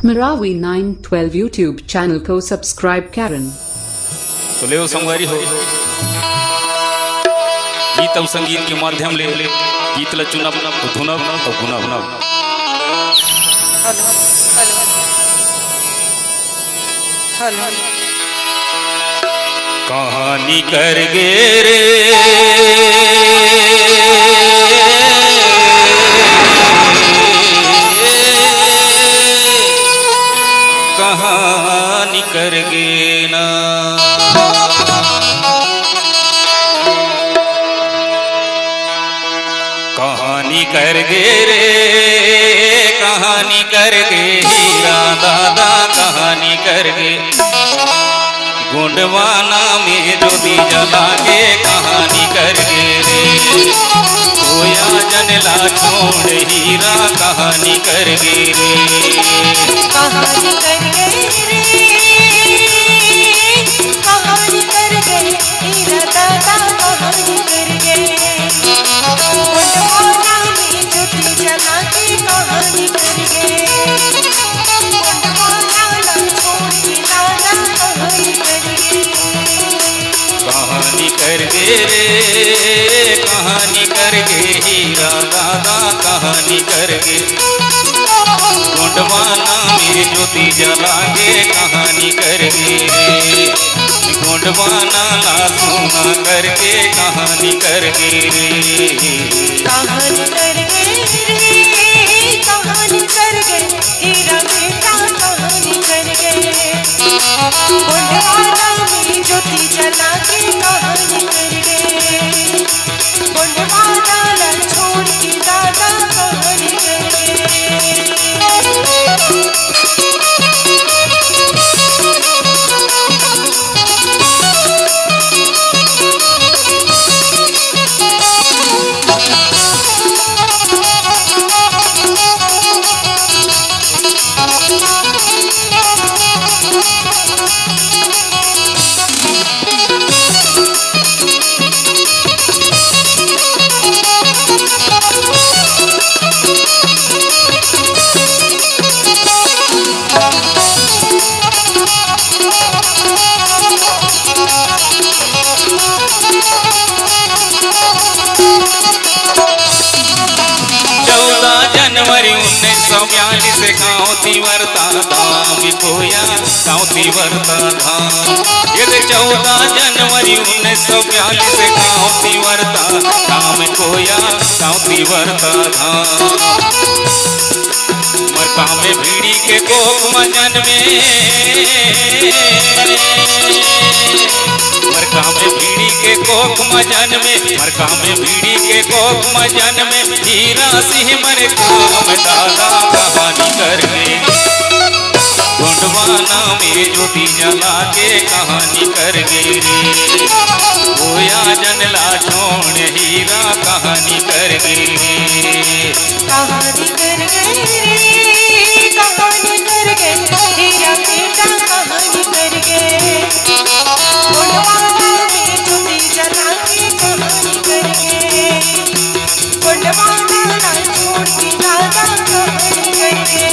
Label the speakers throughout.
Speaker 1: Marawi 912 YouTube channel को subscribe करें।
Speaker 2: तो ले संगवारी हो गीत और संगीत के माध्यम ले गीत ल चुनब धुनब और गुनब। कहानी कर गे रे कहानी कर गे ना कहानी कर गे रे कहानी कर गे हीरा दादा कहानी कर गे गुंडवाना में जो दी जला के कहानी कर गे रे कोया जनला छोड़ हीरा कहानी कर गे रे
Speaker 3: कहानी कर गे रे कहानी कर गे हीरा दादा कहानी कर गे गुंडवाना में ज्योति जला के कहानी कर गे गुंडवाना ला छोड़ के दादा कहानी कर गे
Speaker 2: कहानी कर गे रे कहानी कर गे हीरा दादा कहानी कर गे गुंडवाना में ज्योति जला के कहानी कर गे गुंडवाना ला सोना करके कहानी कर गे
Speaker 3: कहानी कर गे रे कहानी कर गे हीरा बेटा कहानी कर गे गुंडवाना में ज्योति जला के कहानी कर गे गुंडवाना ला छोड़ के दादा कहानी कर गे
Speaker 2: जनवरी 1942 गाँव तिवरता धाम कोया गाँव तिवरता धाम ये 14 जनवरी 1942 गाँव तिवरता धाम कोया गाँव तिवरता धाम मरका में भीड़ी के कोक मजन में मरका में भीड़ी के कोक मजन में मरका में भीड़ी के कोक मजन में हीरा सिंह मरका में दादा कहानी कर गे गुंडवाना में ज्योति जला के कहानी कर गे रे होया जनला छोड़ हीरा कहानी कर गे
Speaker 3: कहानी कर गे रे कहानी कर गे हीरा बेटा कहानी कर गे गुंडवाना में ज्योति जला के कहानी कर गे गुंडवाना ला छोड़ के दादा कहानी कर गे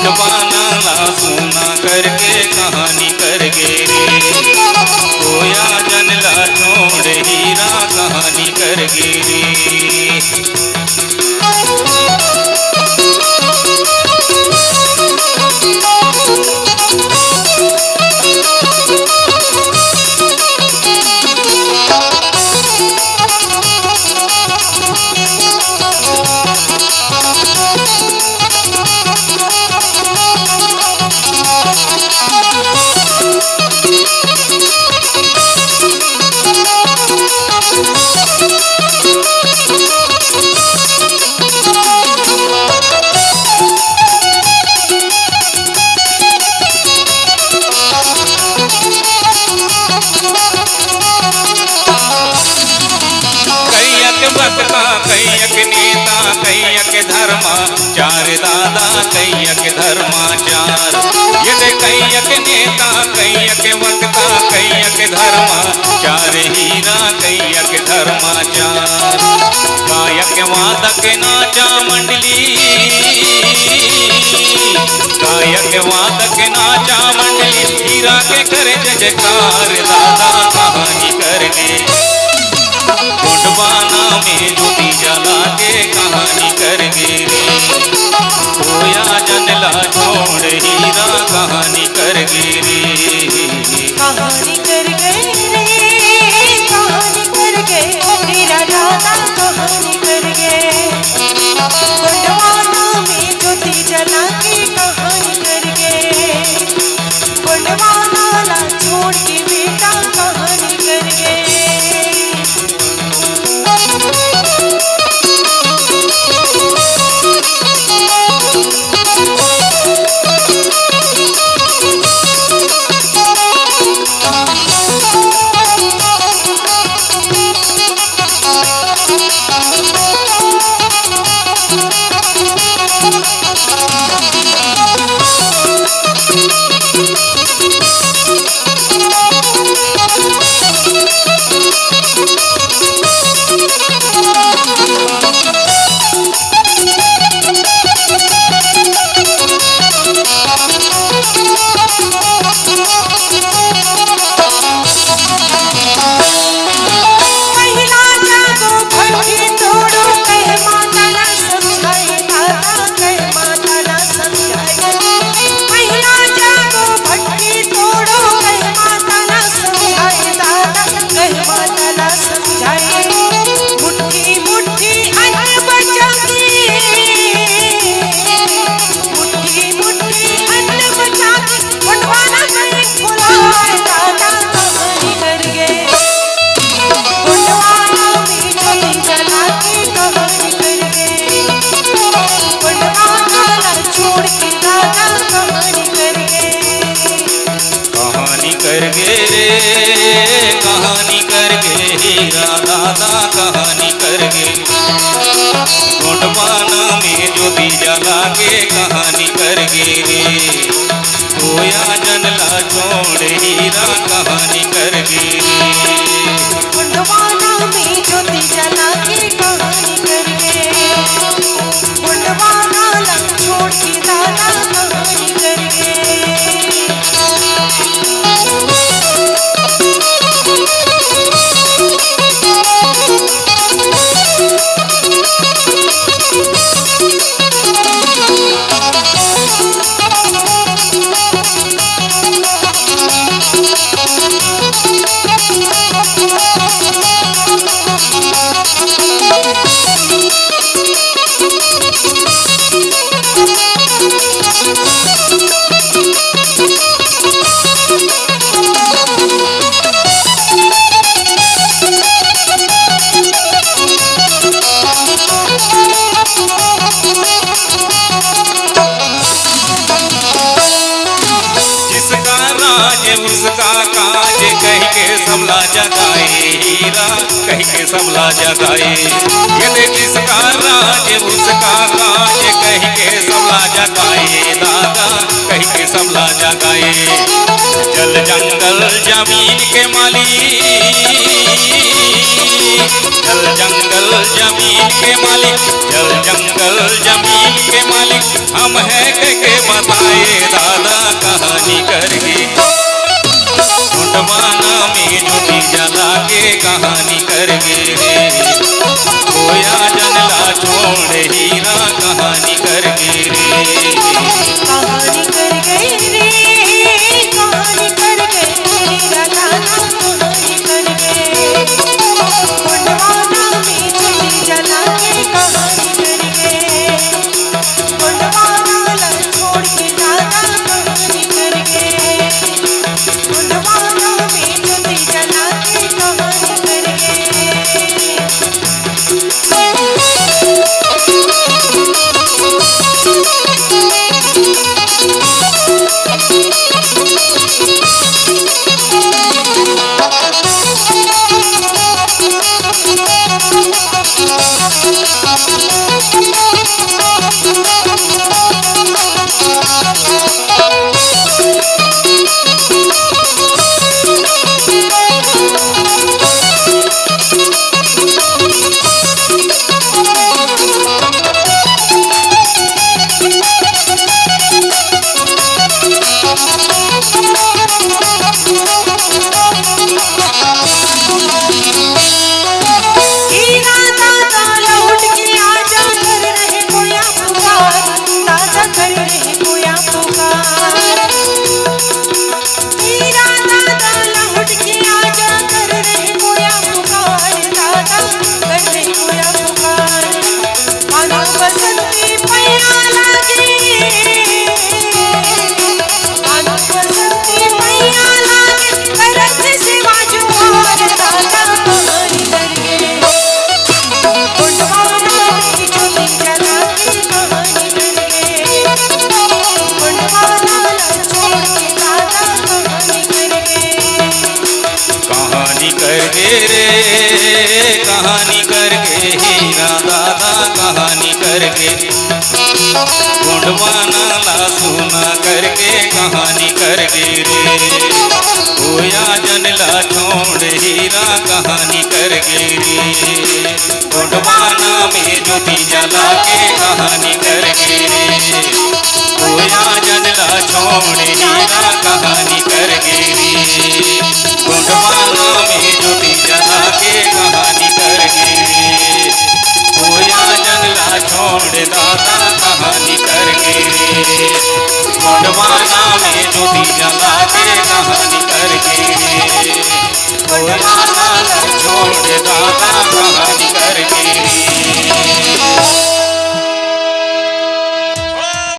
Speaker 2: गुंडवाना ला सुना करके कहानी कर गे रे खोया जन ला छोड़ हीरा कहानी कर गे रे। कैयक नेता कैयक धर्मा चार दादा कैयक धर्माचार ये कैयक नेता कैयक वक्ता कैयक धर्मा चार हीरा कैयक धर्माचार गायक वादक नाचा मंडली गायक वादक नाचा मंडली हीरा के करे जयकार दादा कहानी कर गे गुंडवाना में ज्योति जला के कहानी कर गे रे खोया जनला छोड़ हीरा कहानी कर गे रे।
Speaker 3: कहानी कर गए रे कहानी कर गए हीरा दादा कहानी कर गए गुंडवाना में ज्योति जला के कहानी कर गए गुंडवाना ला छोड़ के बेटा कहानी कर गए।
Speaker 2: कहानी कर गे हीरा दादा कहानी कर गे गुंडवाना में ज्योति जला के कहानी कर गे रे खोया जनला छोड़ हीरा कहानी कर गे रे।
Speaker 3: गुंडवाना में ज्योति जला के कहानी कर गए गुंडवाना ला छोड़ के दादा कहानी कर गए।
Speaker 2: उसका काज कह के सबला जगाए हीरा कह के सबला जगाए ये जिसका राज उसका काज कह के सबला जगाए दादा कह के सबला जगाए जल जंगल जमीन के मालिक जल जंगल जमीन के मालिक, जल जंगल जमीन के मालिक हम हैं के बताए दादा कहानी करके। मुंडवाना में ज्योति जला के कहानी करके रे, खोया जनला छोड़ हीरा कहानी करके रे।
Speaker 3: कहानी कर गए रे, कहानी कर गए हीरा दादा कहानी कर गए। मुंडवाना में ज्योति जला के कहानी कर गए, मुंडवाना ला छोड़ के दादा कहानी कर गए। मुंडवाना में ज्योति जला के कहानी कर गए। हीरा दादा लौट के आजा, कर रहे कोया पुकार, दादा कर रहे कोया पुकार। हीरा दादा लौट के आजा, कर रहे कोया पुकार, दादा कर रहे कोया पुकार। मानो बसंती पैया लागे, मानो बसंती पैया लागे, करत से बाजुआर दादा कहानी कर गए। मुंडवाना में ज्योति जला के कहानी कर गए, मुंडवाना ला छोड़ के दादा कहानी कर गए।
Speaker 2: कहानी करके रे, कहानी करके हीरा दादा कहानी करके। मुंडवाना ला सुना करके कहानी करके रे, खोया जनला छोड़ हीरा कहानी करके रे। मुंडवाना में ज्योति जला के कहानी करके रे, खोया जनला छोड़ हीरा कहानी करके रे। मुंडवाना में ज्योति जला के कहानी करके रे, खोया जनला छोड़ दादा कहानी करके रे। मुंडवाना में ज्योति जला के कहानी करके रे, खोया जनला छोड़ दादा कहानी